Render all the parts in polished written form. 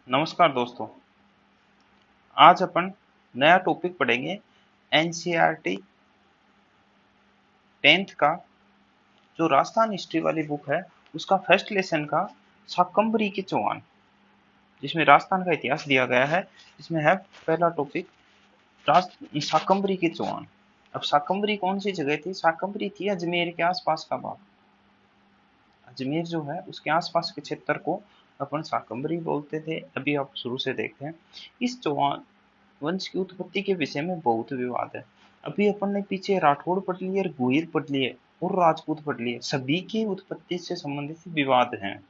नमस्कार दोस्तों। आज अपन नया टॉपिक पढ़ेंगे। एनसीईआरटी 10th का जो राजस्थान हिस्ट्री वाली बुक है उसका फर्स्ट लेसन का शाकंभरी के चौहान, जिसमें राजस्थान का इतिहास दिया गया है। इसमें है पहला टॉपिक शाकंभरी के चौहान। अब शाकंभरी कौन सी जगह थी? शाकंभरी थी अजमेर के आसपास का भाग। अजमेर जो है उसके आसपास के क्षेत्र को अपन शाकंभरी बोलते थे। अभी आप शुरू से देखते हैं। इस चौहान वंश की उत्पत्ति के विषय में बहुत विवाद है। अभी अपन ने पीछे राठौड़ पढ़ लिए, गोहिल पढ़ लिए और राजपूत पढ़ लिए, सभी की उत्पत्ति से संबंधित विवाद हैं।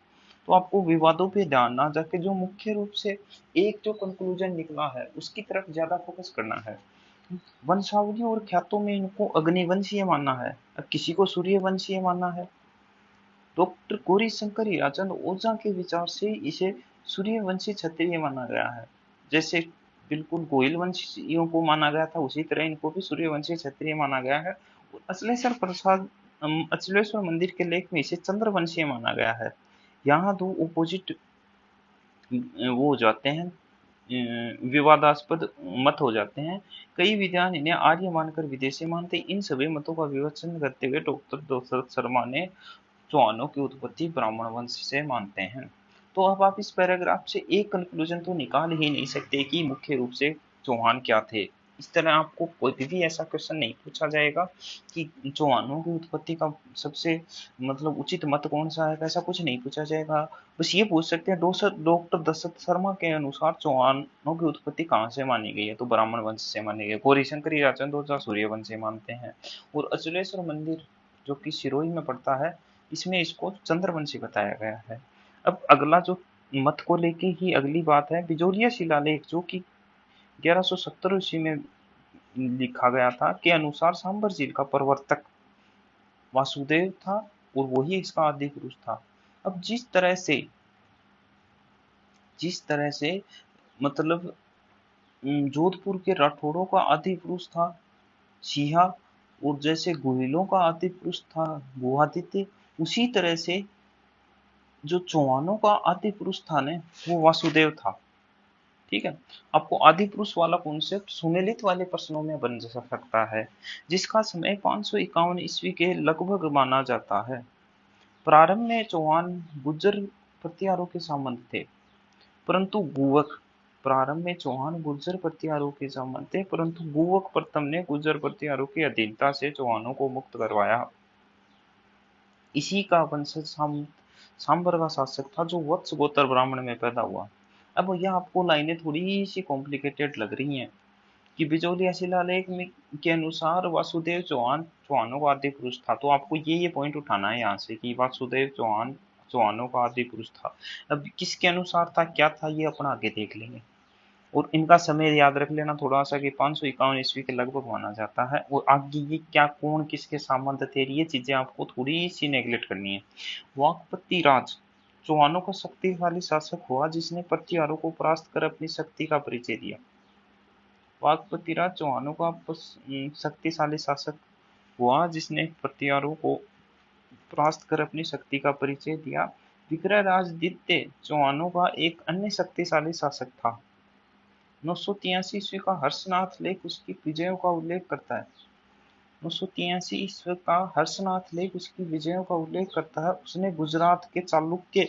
तो आपको विवादों पे ध्यान ना जाके जो मुख्य रूप से एक जो कंक्लूजन निकला है उसकी तरफ ज्यादा फोकस करना है। वंशावली और ख्यातों में इनको अग्निवंशीय मानना है, अब किसी को सूर्यवंशीय मानना है। डॉक्टर गौरी शंकर हीराचंद ओझा के विचार से इसे सूर्यवंशी क्षत्रिय माना गया है। जैसे बिल्कुल गोहिल वंशियों को माना गया था उसी तरह इनको भी सूर्यवंशी क्षत्रिय माना गया है। और अचलेश्वर मंदिर के लेख में इसे चंद्रवंशीय माना गया है। यहाँ दो ओपोजिट वो हो जाते हैं, विवादास्पद मत हो जाते हैं। कई विद्वान इन्हें आर्य मानकर विदेशी मानते। इन सभी मतों का विवेचन करते हुए डॉक्टर दशरथ शर्मा ने चौहानों की उत्पत्ति ब्राह्मण वंश से मानते हैं। तो अब आप इस पैराग्राफ से एक कंक्लूजन तो निकाल ही नहीं सकते कि मुख्य रूप से चौहान क्या थे। इस तरह आपको कोई भी ऐसा क्वेश्चन नहीं पूछा जाएगा कि चौहानों की उत्पत्ति का सबसे उचित मत कौन सा है, ऐसा कुछ नहीं पूछा जाएगा। बस ये पूछ सकते हैं डॉक्टर दशरथ शर्मा के अनुसार चौहानों की उत्पत्ति कहाँ से मानी गई है, तो ब्राह्मण वंश से मानी गई। गौरीशंकर हीराचंद ओझा सूर्यवंश से मानते हैं। और अचलेश्वर मंदिर जो कि सिरोही में पड़ता है, इसमें इसको चंद्रवंशी बताया गया है। अब अगला जो मत को लेके ही अगली बात है, बिजोलिया शिलालेख जो कि 1170 ईस्वी में लिखा गया था, के अनुसार सांबर झील का प्रवर्तक वासुदेव था और वही इसका आदि पुरुष था। अब जिस तरह से मतलब जोधपुर के राठौड़ों का आदि पुरुष था सिंहा, और जैसे गोहिलों का आदि पुरुष था गुहादित्य, उसी तरह से जो चौहानों का आदि पुरुष था ने वो वासुदेव था। ठीक है। आपको आदि पुरुष वाला कॉन्सेप्ट सुमेलित वाले प्रश्नों में बन सकता है, जिसका समय 551 ईस्वी के लगभग माना जाता है। प्रारंभ में चौहान गुर्जर प्रतिहारों के सामंत थे, परंतु गुवक प्रारंभ में चौहान गुर्जर प्रतिहारों के सामंत थे, परंतु गुवक प्रथम ने गुर्जर प्रतिहारों की अधीनता से चौहानों को मुक्त करवाया। इसी का वंशज सांबर का शासक था जो वत्स गोत्र ब्राह्मण में पैदा हुआ। अब यह आपको लाइनें थोड़ी सी कॉम्प्लिकेटेड लग रही हैं कि बिजोलिया शिलालेख में के अनुसार वासुदेव चौहान चौहानों का आदि पुरुष था। तो आपको ये पॉइंट उठाना है यहाँ से कि वासुदेव चौहान चौहानों का आदि पुरुष था। अब किसके अनुसार था, क्या था, ये अपना आगे देख लेंगे। और इनका समय याद रख लेना थोड़ा सा कि 551 ईस्वी के लगभग माना जाता है। और आगे ये क्या कौन किसके सामंत थे, ये चीजें आपको थोड़ी सी नेग्लेक्ट करनी है। वाकपति राज चौहानों का शक्तिशाली शासक हुआ जिसने प्रतिहारों को परास्त कर अपनी शक्ति का परिचय दिया। वाकपति राज चौहानों का शक्तिशाली शासक हुआ जिसने प्रतिहारों को परास्त कर अपनी शक्ति का परिचय दिया। विक्रयराज द्वितीय चौहानों का एक अन्य शक्तिशाली शासक था। 983 ईस्वी का हर्षनाथ लेख उसकी विजयों का उल्लेख करता है। 983 ईस्वी का हर्षनाथ लेख उसकी विजयों का उल्लेख करता है। उसने गुजरात के चालुक्य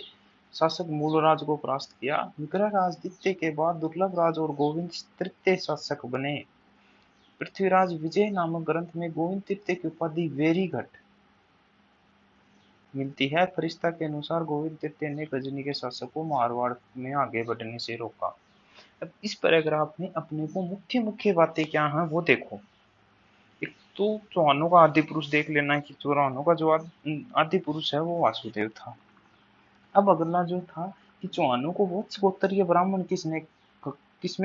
शासक मूलराज को परास्त किया। विग्रहराज द्वितीय के बाद दुर्लभ राज और गोविंद तृतीय शासक बने। पृथ्वीराज विजय नामक ग्रंथ में गोविंद तृतीय की उपाधि वेरीघट मिलती है। फरिश्ता के अनुसार गोविंद तृतीय ने गजनी के शासक को मारवाड़ में आगे बढ़ने से रोका। अब इस पैराग्राफ में अपने को मुख्य मुख्य बातें क्या हैं वो देखो। एक तो चौहानों का आदि पुरुष देख लेना है कि चौहानों का जो आदि पुरुष है वो वासुदेव था। अब अगला जो था कि चौहानों को वत्स गोत्रीय ब्राह्मण किसमें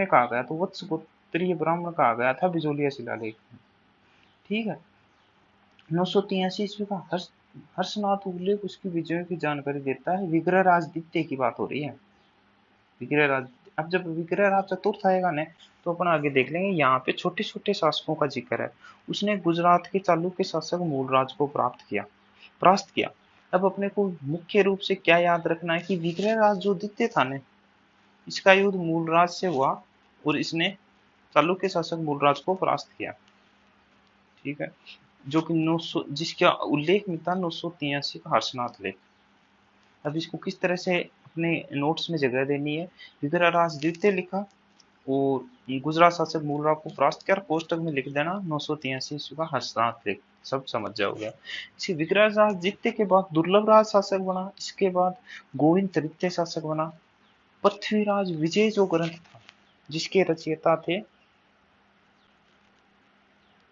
कहा गया, तो वत्स गोत्रीय ब्राह्मण कहा गया था बिजोलिया शिलालेख में। ठीक है। 983 ईस्वी का हर्षनाथ उल्लेख उसकी विजयों की जानकारी देता है। विग्रहराज द्वितीय की बात हो रही है। विग्रहराज, अब जब विग्रहराज चतुर्थ आएगा ना तो अपन आगे देख लेंगे। यहाँ पे छोटे छोटे शासकों का जिक्र है। उसने गुजरात के चालुक्य शासक मूलराज को परास्त किया। अब अपने को मुख्य रूप से क्या याद रखना है कि विग्रहराज जो द्वितीय था ने इसका युद्ध मूलराज से हुआ और इसने चालुक्य शासक मूलराज को परास्त किया। ठीक है, जो कि 900, जिसका उल्लेख मिलता है 983 का हर्षनाथ लेख। अब इसको किस तरह से अपने नोट्स में जगह देनी है, विग्रहराज द्वितीय लिखा और गुजरात शासक मूलराज को परास्त किया, कोष्टक में लिख देना 983 ईस्वी का हर्षनाथ लेख, सब समझ जाओगे। इसी विग्रहराज द्वितीय के बाद दुर्लभ राज शासक बना, इसके बाद गोविंद तृतीय शासक बना। पृथ्वीराज विजय जो ग्रंथ था जिसके रचयिता थे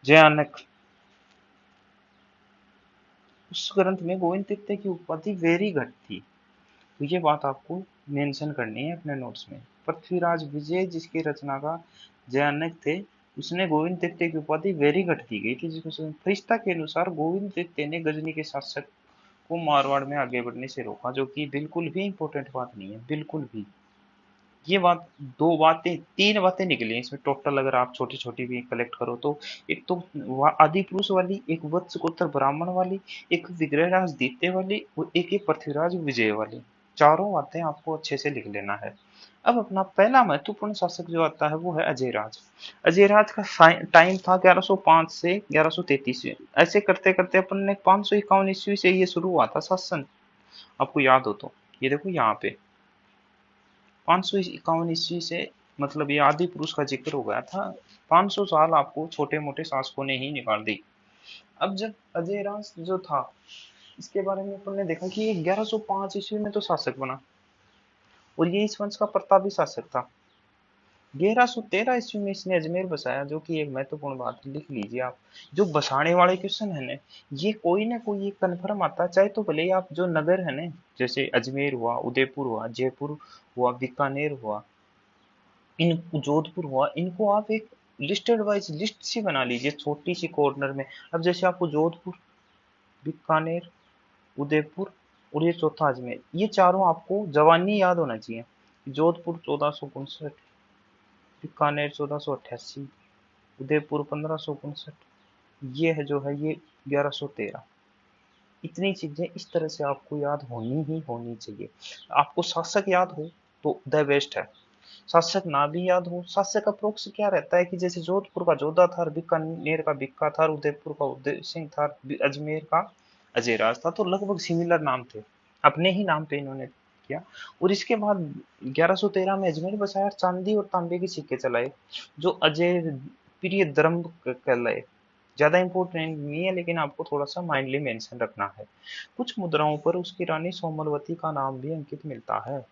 जयानक, उस ग्रंथ में गोविंद तृतीय की उपाधि वेरी घट थी। तो ये बात आपको मेंशन करनी है अपने नोट्स में। पृथ्वीराज विजय जिसके रचनाकार जयानक थे, उसने गोविंद तृतीय की उपाधि वेरी घट दी गई थी, जिसमें फरिश्ता के अनुसार गोविंद तृतीय ने गजनी के शासक को मारवाड़ में आगे बढ़ने से रोका, जो कि बिल्कुल भी इंपॉर्टेंट बात नहीं है, बिल्कुल भी। ये बात, दो बातें, तीन बातें निकली हैं इसमें टोटल, अगर आप छोटी छोटी भी कलेक्ट करो तो। एक तो आदि पुरुष वाली, एक वत्स गोत्र ब्राह्मण वाली, एक विग्रहराज द्वितीय वाली और एक ये पृथ्वीराज विजय वाली। चारों बातें आपको अच्छे से लिख लेना है। अब अपना पहला महत्वपूर्ण शासक जो आता है वो है अजयराज। अजयराज का टाइम था 1105 से 1133। ऐसे करते करते अपन ने 551 ईस्वी से ये शुरू हुआ था शासन, आपको याद हो तो। ये देखो यहाँ पे 551 ईस्वी से, मतलब ये आदि पुरुष का जिक्र हो गया था। 500 साल आपको छोटे मोटे शासकों ने ही निकाल दी। अब जब अजयराज जो था, इसके बारे में अपन ने देखा कि ये 1105 ईस्वी में तो शासक बना और ये इस वंश का प्रतापी शासक था। 1113 ईस्वी में इसने अजमेर बसाया, जो कि एक महत्वपूर्ण बात है, लिख लीजिए आप। जो बसाने वाले क्वेश्चन है ना, ये कोई ना कोई एक कन्फर्म आता है, चाहे तो भले ही आप जो नगर है ना, जैसे अजमेर हुआ, उदयपुर हुआ, जयपुर हुआ, बीकानेर हुआ, इन जोधपुर हुआ, इनको आप एक लिस्टेड वाइज लिस्ट सी बना लीजिए छोटी सी कॉर्नर में। अब जैसे आपको जोधपुर, बीकानेर, उदयपुर और ये चौथा अजमेर, ये चारों आपको जवानी याद होना चाहिए। जोधपुर 1459, बीकानेर 1488, उदयपुर 1559, ये है जो है ये 1113। इतनी चीजें इस तरह से आपको याद होनी ही होनी चाहिए। आपको शासक याद हो तो द बेस्ट है, शासक ना भी याद हो, शासक अप्रोक्स क्या रहता है कि जैसे जोधपुर का जोधा था, बीकानेर का बीका था, उदयपुर का उदय सिंह था, अजमेर का अजयराज था, तो लगभग सिमिलर नाम थे, अपने ही नाम पे इन्होंने किया। और इसके बाद 1113 में अजमेर बसाया, चांदी और तांबे के सिक्के चलाए, जो अजय प्रिय धर्म कहलाए। ज्यादा इंपॉर्टेंट नहीं है, लेकिन आपको थोड़ा सा माइंडली मेंशन रखना है। कुछ मुद्राओं पर उसकी रानी सोमलवती का नाम भी अंकित मिलता है।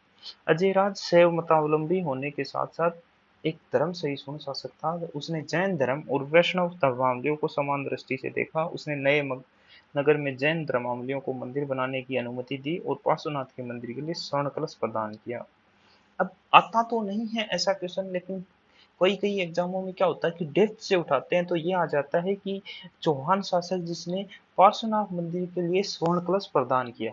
अजयराज शैव मतावलंबी होने के साथ साथ एक धर्म सहिष्णु शासक था। उसने जैन धर्म और वैष्णव धर्मावलंबियों को समान दृष्टि से देखा। उसने नए नगर में जैन धर्मावलंबियों को मंदिर बनाने की अनुमति दी और पार्श्वनाथ के मंदिर के लिए स्वर्ण कलश प्रदान किया। अब आता तो नहीं है ऐसा क्वेश्चन, लेकिन कई कई एग्जामों में क्या होता है कि डेप्थ से उठाते हैं, तो ये आ जाता है कि चौहान शासक जिसने पार्श्वनाथ मंदिर के लिए स्वर्ण कलश प्रदान किया।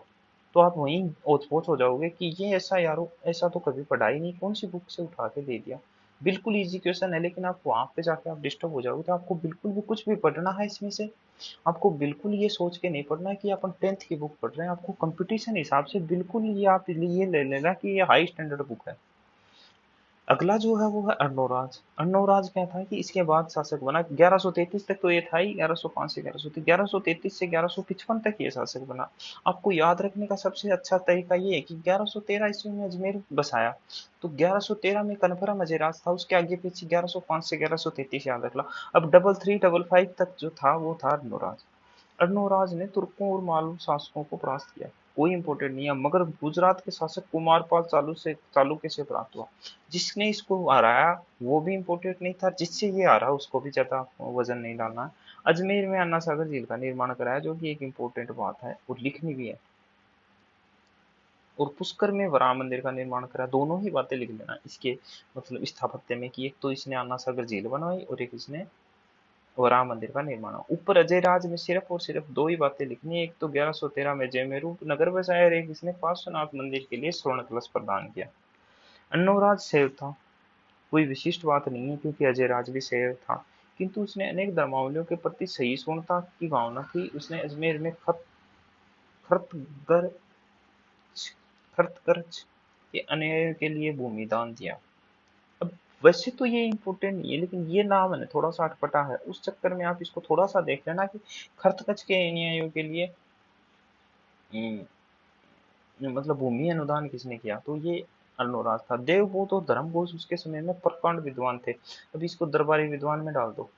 तो आप वहीं ओत पोत हो जाओगे कि ये ऐसा यारो, ऐसा तो कभी पढ़ा ही नहीं, कौन सी बुक से उठा के दे दिया। बिल्कुल इजी क्वेश्चन है, लेकिन आप वहां पे जाके आप डिस्टर्ब हो जाओगे। तो आपको बिल्कुल भी कुछ भी पढ़ना है इसमें से, आपको बिल्कुल ये सोच के नहीं पढ़ना है कि अपन 10th की बुक पढ़ रहे हैं। आपको कंपटीशन हिसाब से बिल्कुल ये आप ये ले लेना कि ये हाई स्टैंडर्ड बुक है। अगला जो है वो है अर्णोराज। अर्णोराज क्या था कि इसके बाद शासक बना 1133 तक, तो ये था ही 1105 से 1133 से 1155 तक ये शासक बना। आपको याद रखने का सबसे अच्छा तरीका ये है कि 1113 ईस्वी में अजमेर बसाया, तो 1113 में कन्फर्म अजयराज था, उसके आगे पीछे 1105 से 1133 याद रख ला। अब 3355 तक जो था वो था अर्णोराज। अर्णोराज ने तुर्कों और मालव शासकों को परास्त किया, कोई इंपॉर्टेंट नहीं है, मगर गुजरात के शासक कुमारपाल चालुक्य से प्राप्त हुआ। जिसने इसको हराया वो भी इंपॉर्टेंट नहीं था, जिससे ये हरा उसको भी ज्यादा वजन नहीं डालना है। अजमेर में अन्ना सागर झील का निर्माण कराया, जो कि एक इंपॉर्टेंट बात है और लिखनी भी है। और पुष्कर में वराह मंदिर का निर्माण करा, दोनों ही बातें लिख लेना इसके मतलब स्थापत्य में, कि एक तो इसने अन्ना सागर झील बनवाई और एक इसने और राम मंदिर का निर्माण। ऊपर अजय राज में सिर्फ और सिर्फ दो ही बातें लिखनी है, एक तो 1113 में जयमेरू नगर बसाया और एक इसने पार्श्वनाथ मंदिर के लिए स्वर्ण कलश प्रदान किया। अन्नोराज शैव था, कोई विशिष्ट बात नहीं है क्योंकि अजय राज भी शैव था, किंतु उसने अनेक धर्मावलियों के प्रति सहिष्णुता की भावना थी। उसने अजमेर में खतगर खर्तगर्ज के अनुयायियों के लिए भूमि दान दिया। अब वैसे तो ये इम्पोर्टेंट नहीं है, लेकिन ये नाम है ना थोड़ा सा अटपटा है, उस चक्कर में आप इसको थोड़ा सा देख लेना कि खर्तकच के अनुयायियों के लिए मतलब भूमि अनुदान किसने किया, तो ये अर्णोराज था। देवबोध और धर्मघोष उसके समय में प्रकांड विद्वान थे। अब इसको दरबारी विद्वान में डाल दो।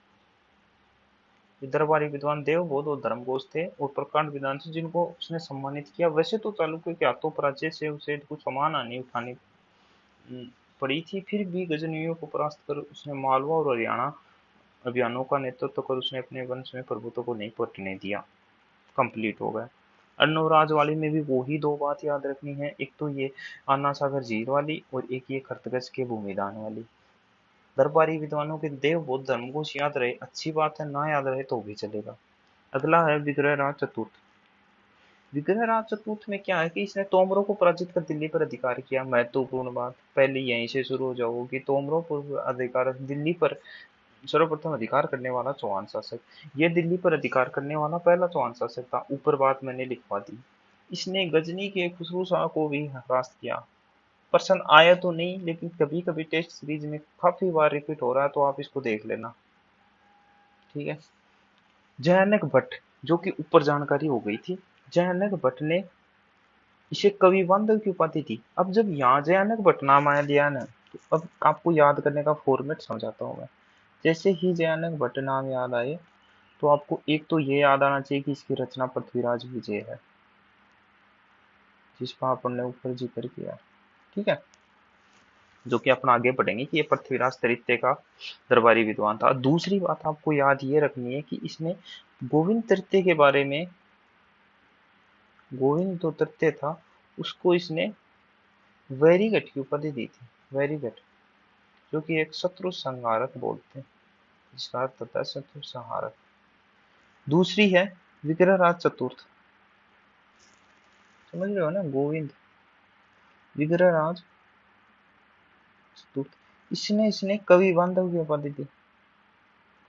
ये दरबारी विद्वान देवबोध और धर्मघोष थे और प्रकांड विद्वान थे जिनको उसने सम्मानित किया। वैसे तो चालुक्य के हाथों पराजय से उसे कुछ समान हानि उठानी पड़ी थी, फिर भी गजनियों को परास्त कर उसने मालवा और हरियाणा अभियानों का नेतृत्व कर उसने अपने वंश में प्रभुत्व को नहीं पलटने दिया। कंप्लीट हो गया। अर्णवराज वाली में भी वो ही दो बात याद रखनी है, एक तो ये आना सागर झील वाली और एक ये खरतगज के भूमिदान वाली। दरबारी विद्वानों के देव बौद्ध धर्मघोष याद रहे, अच्छी बात है, ना याद रहे तो भी चलेगा। अगला है विग्रह राज चतुर्थ। विग्रह राज चतुर्थ में क्या है कि इसने तोमरों को पराजित कर दिल्ली पर अधिकार किया। महत्वपूर्ण बात पहले यहीं से शुरू हो जाओगी, तोमरों पर अधिकार, दिल्ली पर सर्वप्रथम अधिकार करने वाला चौहान शासक। ये दिल्ली पर अधिकार करने वाला पहला चौहान शासक था। ऊपर बात मैंने लिखवा दी। इसने गजनी के खुसरो शाह को भी हरास किया। पसंद आया तो नहीं, लेकिन कभी कभी टेस्ट सीरीज में काफी बार रिपीट हो रहा है, तो आप इसको देख लेना। ठीक है। जयानक भट्ट, जो कि ऊपर जानकारी हो गई थी, जयानक भट्ट ने इसे कवि बांधव की उपाधि दी। अब जब यहाँ जयानक भट्ट नाम आया दिया ना, तो अब आपको याद करने का फॉर्मेट समझाता हूँ मैं। जैसे ही जयानक भट्ट नाम याद आए, तो आपको एक तो ये याद आना चाहिए कि इसकी रचना पृथ्वीराज विजय है, जिसका अपन ने ऊपर जिक्र किया। ठीक है, जो कि अपन आगे पढ़ेंगे कि ये पृथ्वीराज तृतीय का दरबारी विद्वान था। दूसरी बात आपको याद ये रखनी है कि इसने गोविंद तृतीय के बारे में, गोविंद जो तृतीय था उसको इसने वैरीगट की उपाधि दी थी। वैरीगट, जो कि एक शत्रु संहारक बोलते हैं, जिसका अर्थ होता है शत्रु संहारक। दूसरी है विग्रह राज चतुर्थ, समझ रहे हो ना, गोविंद विग्रह राज चतुर्थ, इसने इसने कवि बांधव की उपाधि दी,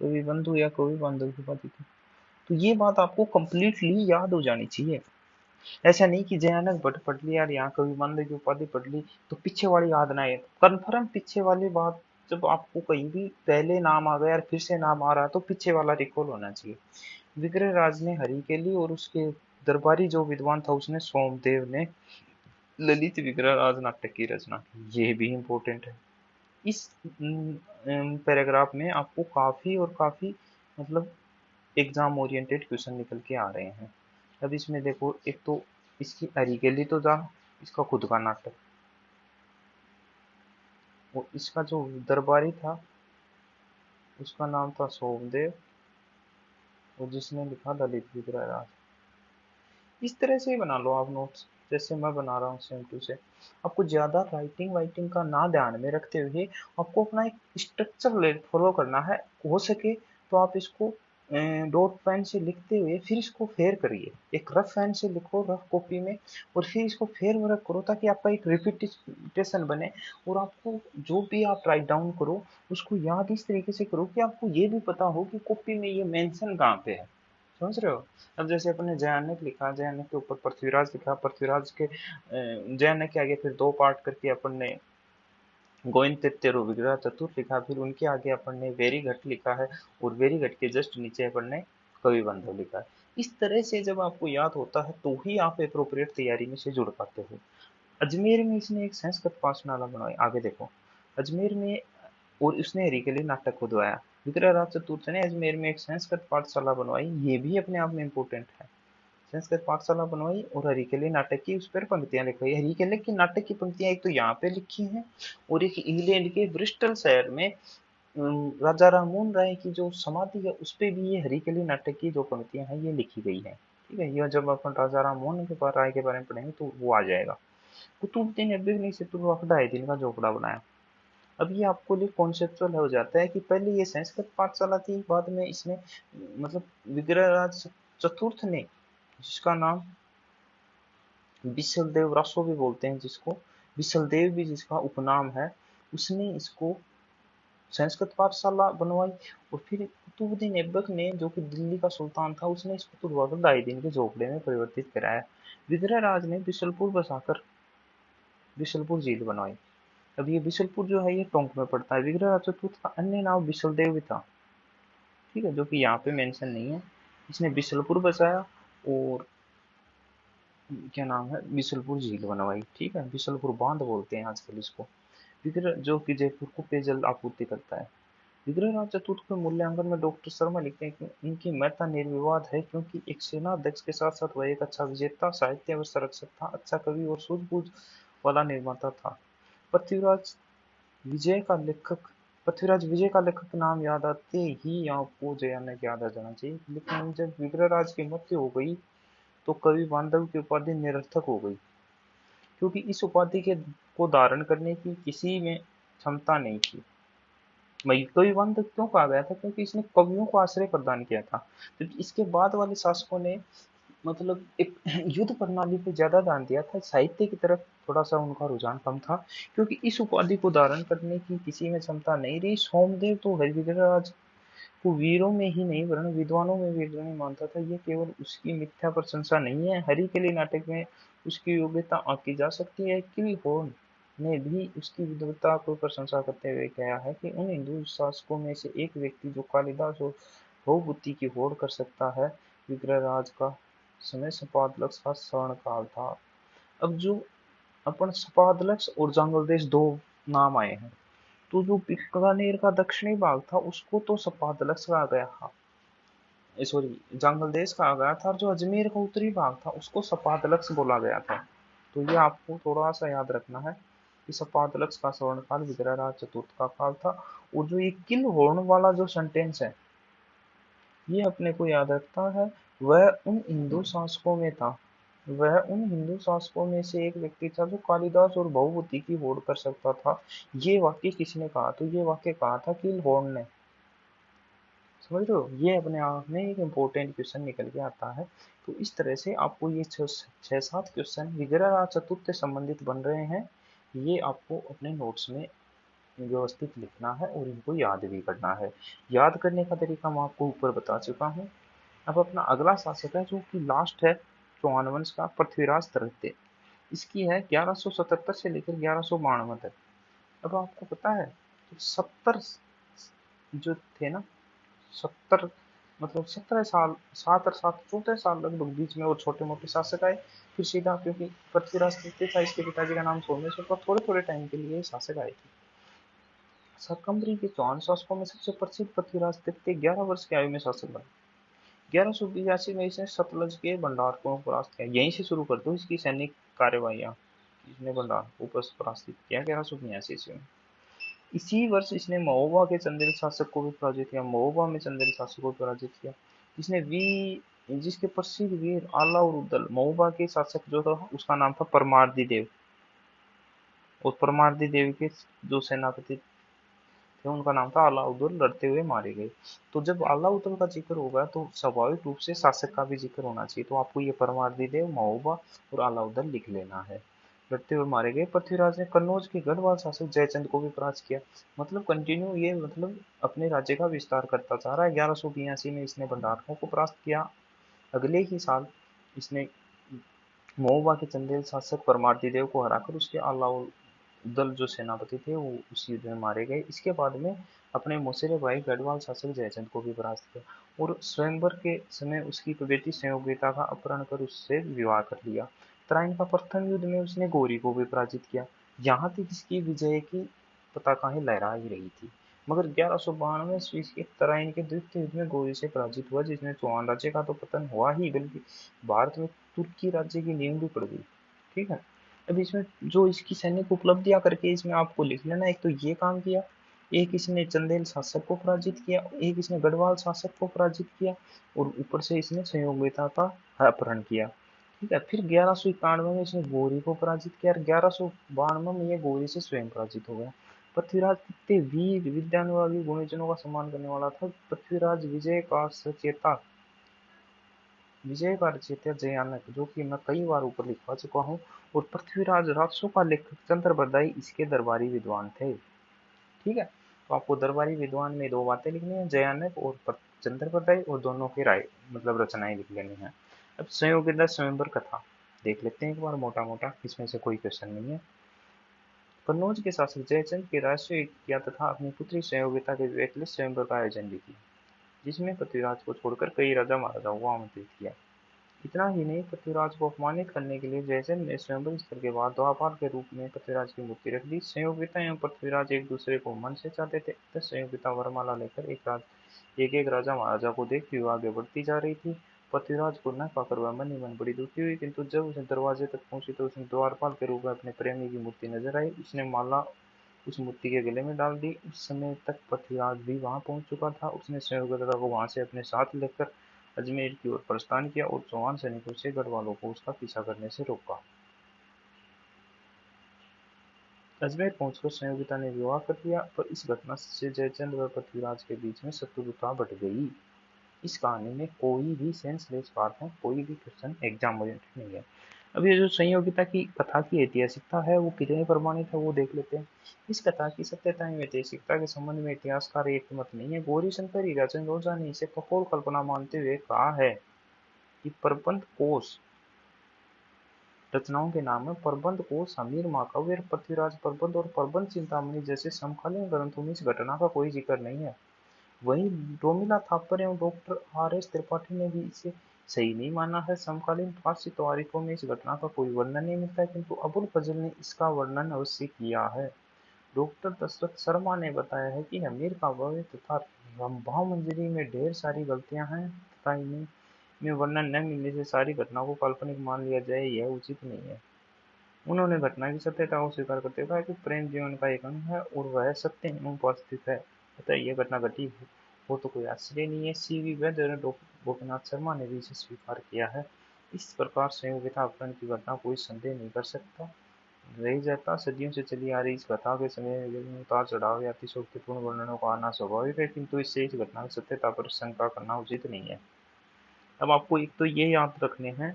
कवि बंधु या कवि बांधव की उपाधि दी। तो ये बात आपको कंप्लीटली याद हो जानी चाहिए। ऐसा नहीं कि जयानक भट्ट पढ़ लिया और यहाँ कवि बांधव की उपाधि पढ़ ली तो पीछे वाली याद ना आए। कन्फर्म पीछे वाली बात, जब आपको कहीं भी पहले नाम आ गया और फिर से नाम आ रहा है तो पीछे वाला रिकॉल होना चाहिए। विग्रह राज ने हरि के लिए और उसके दरबारी जो विद्वान था उसने सोमदेव ने ललित विग्रह राज नाटक की रचना की। ये भी इम्पोर्टेंट है। इस पैराग्राफ में आपको काफी और काफी मतलब एग्जाम ओरिएंटेड क्वेश्चन निकल के आ रहे हैं। अब इसमें देखो, एक तो इसकी अरिगेली तो था, इसका खुद का नाटक, और इसका जो दरबारी था उसका नाम था सोमदेव, और जिसने लिखा ललित विग्रह राज। इस तरह से ही बना लो आप नोट्स, जैसे मैं बना रहा हूँ सेम टू सेम। आपको ज्यादा राइटिंग वाइटिंग का ना ध्यान में रखते हुए आपको अपना एक स्ट्रक्चर फॉलो करना है। हो सके तो आप इसको डॉट पेन से लिखते हुए फिर इसको फेर करिए, एक रफ पेन से लिखो रफ कॉपी में, और फिर इसको फेर वर्क करो ताकि आपका एक रिपीटेशन बने। और आपको जो भी आप राइट डाउन करो उसको याद इस तरीके से करो कि आपको ये भी पता हो कि कॉपी में ये मेंशन कहाँ पे है। समझ रहे हो। अब जैसे अपने जयानक लिखा, जयानक के ऊपर पृथ्वीराज लिखा, पृथ्वीराज के जयानक के आगे फिर दो पार्ट करके अपन ने गोविंद तृतीय विग्रह चतुर्थ लिखा, फिर उनके आगे अपन ने वेरीघट लिखा है, और वेरीघट के जस्ट नीचे अपन ने कवि बंधु लिखा है। इस तरह से जब आपको याद होता है तो ही आप अप्रोप्रिएट तैयारी में से जुड़ पाते हो। अजमेर में इसने एक संस्कृत पाठशाला बनवाई, आगे देखो। अजमेर में, और उसने हरि के लिए नाटक खुदवाया। विग्रह राज चतुर्थ ने अजमेर में एक संस्कृत पाठशाला बनवाई, ये भी अपने आप में इम्पोर्टेंट है। संस्कृत पाठशाला बनवाई और हरि के लिए नाटक की उस पर पंक्तियां लिखवाई। हरि के लिए की नाटक की पंक्तियां एक तो यहाँ पे लिखी हैं, और एक इंग्लैंड के ब्रिस्टल शहर में राजा राममोहन राय की जो समाधि है उस पे भी ये हरि के लिए नाटक की जो पंक्तियां हैं ये लिखी गई हैं। ठीक है, यह जब अपन राजा राममोहन के पास राय के बारे में पढ़ेंगे तो वो आ जाएगा। कुतुबुद्दीन ऐबक ने शत्रुवक्र ढाई दिन का झोपड़ा बनाया। अब ये आपको लिए कॉन्सेप्चुअल हो जाता है कि पहले ये संस्कृत पाठशाला थी, बाद में इसने मतलब विग्रहराज चतुर्थ ने, जिसका नाम विशल देव रासो भी बोलते हैं जिसको, विशल देव भी जिसका उपनाम है, उसने इसको संस्कृत पाठशाला बनवाई। और फिर कुतुबुद्दीन ऐबक ने, जो कि दिल्ली का सुल्तान था, उसने इसको तुर्वाकर ढाई दिन के झोपड़े में परिवर्तित कराया। विग्रहराज ने बिशलपुर बसाकर बिशलपुर झील बनवाई। अब ये बिशलपुर जो है ये टोंक में पड़ता है। विग्रह राजपूत का अन्य नाम बिशलदेव भी था, ठीक है, जो कि यहाँ पे मेंशन नहीं है। इसने बिशलपुर बसाया और क्या नाम है, बिशलपुर झील बनवाई, ठीक है, बिशलपुर बांध बोलते हैं आजकल इसको। विग्रह जो कि जयपुर को पेयजल आपूर्ति करता है। विग्रह राजपूत के मूल्यांकन में डॉक्टर शर्मा लिखते हैं कि उनकी महत्ता निर्विवाद है, क्योंकि एक सेना अध्यक्ष के साथ साथ वह एक अच्छा विजेता, साहित्य व संरक्षक था, अच्छा कवि और सूझबूझ वाला निर्माता था। पृथ्वीराज विजय का लेखक पृथ्वीराज विजय का लेखक नाम याद आते ही आपको जयानक याद आ जाना चाहिए। लेकिन जब विग्रहराज की मृत्यु हो गई तो कवि बांधव की उपाधि निरर्थक हो गई, क्योंकि इस उपाधि के को धारण करने की किसी में क्षमता नहीं थी। कवि बांधव क्यों कहा गया था? क्योंकि इसने कवियों को आश्रय प्रदान किया था। क्योंकि इसके बाद वाले शासकों ने मतलब एक युद्ध प्रणाली पे ज्यादा ध्यान दिया था, साहित्य की तरफ थोड़ा सा उनका रुझान कम था, क्योंकि इस उपाधि को धारण करने की किसी में क्षमता नहीं रही। सोमदेव तो हरिविक्रराज को वीरों में ही नहीं वरन विद्वानों में भी अग्रणी मानता था। ये केवल उसकी मिथ्या प्रशंसा नहीं है, हरि के लिए नाटक में उसकी योग्यता आंकी जा सकती है। किलहोर्न ने भी उसकी विद्वता को प्रशंसा करते हुए कहा है कि उन हिंदू शासकों में से एक व्यक्ति जो कालिदास और भवभूति की होड़ कर सकता है। विग्रहराज का समय संपादलक्ष का स्वर्ण काल था। अब जो अपन संपादलक्ष और जंगल देश दो नाम आए हैं, तो जो बीकानेर का दक्षिणी भाग था उसको तो संपादलक्ष कहा गया था, सॉरी जंगल देश कहा गया था, और जो अजमेर का उत्तरी भाग था उसको संपादलक्ष बोला गया था। तो ये आपको थोड़ा सा याद रखना है कि संपादलक्ष का स्वर्णकाल विग्रहराज चतुर्थ का काल था। और जो ये किल होर्न वाला जो सेंटेंस है ये अपने को याद रखता है। वह उन हिंदू शासकों में था वह उन हिंदू शासकों में से एक व्यक्ति था जो कालिदास और भवभूति की होड़ कर सकता था। ये वाक्य किसने कहा? तो ये वाक्य कहा था किल होर्न ने। समझ रहे हो? ये अपने आप में एक इम्पोर्टेंट क्वेश्चन निकल के आता है। तो इस तरह से आपको ये छह सात क्वेश्चन विग्रह चतुर्थ से संबंधित बन रहे हैं। ये आपको अपने नोट्स में व्यवस्थित लिखना है और इनको याद भी करना है। याद करने का तरीका मैं आपको ऊपर बता चुका हूँ। अब अपना अगला शासक है जो कि लास्ट है चौहान वंश का, पृथ्वीराज तृतीय। इसकी है 1177 से लेकर 1192 तक। अब आपको पता है तो 70 जो थे ना, 70 मतलब 17 साल, 7 और 7 14 साल लगभग बीच में और छोटे मोटे शासक आए। फिर सीधा, क्योंकि पृथ्वीराज तृतीय था, इसके पिताजी का नाम सोमेश्वर था, थोड़े थोड़े टाइम के लिए शासक आए थे। शाकंभरी के चौहान शासकों में सबसे प्रसिद्ध पृथ्वीराज तृतीय 11 वर्ष की आयु में शासक बने। 1182 में इसने सतलज के भंडार को परास्त किया। यहीं से शुरू कर दो इसकी सैनिक कार्यवाहियां। इसने भंडार को परास्त किया 1182 ईस्वी में। इसी वर्ष इसने महोबा के चंदेल शासक को भी पराजित किया। महोबा में चंदेल शासक को पराजित किया। इसने वी जिसके प्रसिद्ध वीर अलाउद्दीन, महोबा के शासक जो था उसका नाम था परमार्दी देव, और परमार्दी देव के जो सेनापति थे उनका नाम था अलाउद्दीन, लड़ते हुए मारे गए। तो जब अलाउद्दीन का जिक्र होगा तो स्वाभाविक रूप से शासक का भी जिक्र होना चाहिए। तो आपको ये परमार्दी देव, महोबा और अलाउद्दीन लिख लेना है। लड़ते हुए मारे गए। पृथ्वीराज ने कन्नौज के गढ़वाल शासक जयचंद को भी परास्त किया। मतलब कंटिन्यू ये मतलब अपने राज्य का विस्तार करता जा रहा है। 1182 में इसने भंडारकों को परास्त किया। अगले ही साल इसने महोबा के चंदेल शासक परमार्दी देव को हराकर उसके अलाउद्दीन जो सेनापति थे वो उस युद्ध में मारे गए। इसके बाद में अपने मौसेरे भाई गढ़वाल शासक जयचंद को भी परास्त किया और स्वयंवर के समय उसकी बेटी संयोगिता का अपहरण कर उससे विवाह कर लिया। तराइन का प्रथम युद्ध में उसने गौरी को भी पराजित किया। यहाँ तक इसकी विजय की पताकाएं लहरा ही रही थी। मगर 1192 ईस्वी के तराइन के द्वितीय युद्ध में गौरी से पराजित हुआ, जिसमें चौहान राज्य का तो पतन हुआ ही बल्कि भारत में तुर्की राज्य की नींव भी पड़ गई। ठीक है। अब इसमें जो इसकी सैनिक उपलब्धियां करके इसमें आपको लिख लेना, एक तो ये काम किया, एक इसने चंदेल शासक को पराजित किया, एक इसने गढ़वाल शासक को पराजित किया, और ऊपर से इसने संयोगिता का अपहरण किया। ठीक है। फिर 1191 में इसने गौरी को पराजित किया और 1192 में ये गौरी से स्वयं पराजित हो गया। पृथ्वीराज कितने वीर विद्यानुरागी गुणीजनों का सम्मान करने वाला था। पृथ्वीराज विजय का रचयिता जयानक, जो कि मैं कई बार ऊपर लिखवा चुका हूँ, और पृथ्वीराज राजसों का लेखक चंद्रबरदाई इसके दरबारी विद्वान थे। ठीक है। तो आपको दरबारी विद्वान में दो बातें लिखनी है, जयानक और चंद्रबरदाई, और दोनों की राय मतलब रचनाएं लिख लेनी है। अब संयोगिता स्वयंवर कथा देख लेते हैं एक बार मोटा मोटा, इसमें से कोई क्वेश्चन नहीं है। कन्नौज के शासक जयचंद के राष्ट्रीय किया तथा अपनी पुत्री संयोगिता के विवेक लिए स्वयंवर का आयोजन भी किया, जिसमें पृथ्वीराज को छोड़कर कई राजा महाराजाओं को आमंत्रित किया। इतना ही नहीं, पृथ्वीराज को अपमानित करने के लिए जयचंद ने स्वयंवर स्थल के बाद द्वारपाल के रूप में पृथ्वीराज की मूर्ति रख दी। संयोगिता एवं पृथ्वीराज एक दूसरे को मन से चाहते थे, अतः संयोगिता वरमाला लेकर एक राजा महाराजा को देखते हुए आगे बढ़ती जा रही थी। पृथ्वीराज को न पाकर वह मन ही मन बड़ी दुखी हुई, किंतु जब उसे दरवाजे तक पहुंची तो उसने द्वारपाल के रूप में अपने प्रेमी की मूर्ति नजर आई। उसने माला उस मूर्ति के गले में डाल दी। उस समय तक पृथ्वीराज भी वहां पहुंच चुका था। उसने संयोगिता को वहां से अपने साथ लेकर अजमेर की ओर प्रस्थान किया और चौहान सैनिकों से गढ़वालों को उसका पीछा करने से रोका। अजमेर पहुंचकर संयोगिता ने विवाह कर लिया, पर इस घटना से जयचंद व पृथ्वीराज के बीच में शत्रुता बढ़ गई। इस कहानी में कोई भी सेंसलेस बात है, कोई भी क्वेश्चन एग्जाम ओरिएंटेड नहीं है। अब ये जो संयोगिता की कथा की ऐतिहासिकता है वो कितने प्रमाणित है वो देख लेते हैं। इस कथा की सत्यता एवं ऐतिहासिकता के संबंध में इतिहासकार एक मत नहीं है। गौरी शंकर हीराचंद ओझा ने इसे कठोर कल्पना मानते हुए कहा है कि प्रबंध कोश रचनाओं के नाम है। प्रबंध कोश, हमीर महाकाव्य, पृथ्वीराज प्रबंध और प्रबंध चिंतामणि जैसे समकालीन ग्रंथों में इस घटना का कोई जिक्र नहीं है। वहीं रोमिला थापर एवं डॉक्टर आर.एस. त्रिपाठी ने भी इसे सही नहीं माना है। समकालीन फारसी तवारीखों में इस घटना का कोई वर्णन नहीं मिलता है, किंतु अबुल फजल ने इसका वर्णन अवश्य किया है। डॉक्टर दशरथ शर्मा ने बताया है कि हमीर काव्य तथा रंभामंजरी में ढेर सारी गलतियां हैं तथा इनमें वर्णन न मिलने से सारी घटना को काल्पनिक मान लिया जाए, यह उचित नहीं है। उन्होंने घटना की सत्यता को स्वीकार करते हुए कहा कि प्रेम जीवन का एक अंग है और वह सत्य एवं उपस्थित है, अतः यह घटना घटी हो तो कोई आश्चर्य नहीं है। सी.वी. वैद्य और गोपीनाथ शर्मा ने भी इसे स्वीकार किया है। इस प्रकार संयोगिता अपहरण की घटना कोई संदेह नहीं कर सकता। रह जाता सदियों से चली आ रही इस कथा के समय में उतार चढ़ाव या अतिशयोक्तिपूर्ण वर्णनों का आना स्वाभाविक है, किंतु इससे इस घटना की सत्यता पर शंका करना उचित नहीं है। अब आपको एक तो ये याद रखने हैं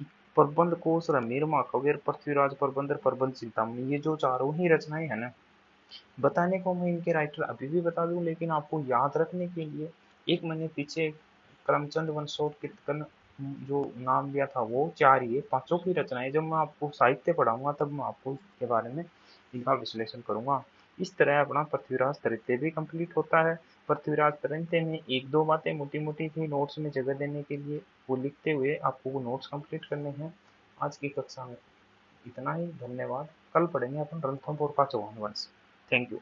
कि प्रबंध कोश, रणवीर महाकाव्य, पृथ्वीराज प्रबंध, प्रबंध चिंतामणि, ये जो चारों ही रचनाएं है ना, बताने को मैं इनके राइटर अभी भी बता दूं, लेकिन आपको याद रखने के लिए एक मैंने पीछे करमचंद वंशोट कीर्तन जो नाम लिया था वो चार ही है, पांचों की रचनाएं। जब मैं आपको साहित्य पढ़ाऊंगा तब मैं आपको इसके बारे में इनका विश्लेषण करूंगा। इस तरह अपना पृथ्वीराज तृतीय भी कंप्लीट होता है। पृथ्वीराज तृतीय में एक दो बातें मोटी मोटी थी नोट्स में जगह देने के लिए, वो लिखते हुए आपको वो नोट्स कंप्लीट करने हैं। आज की कक्षा में इतना ही, धन्यवाद। कल पढ़ेंगे अपन रणथंभौर का चौहान वंश। Thank you.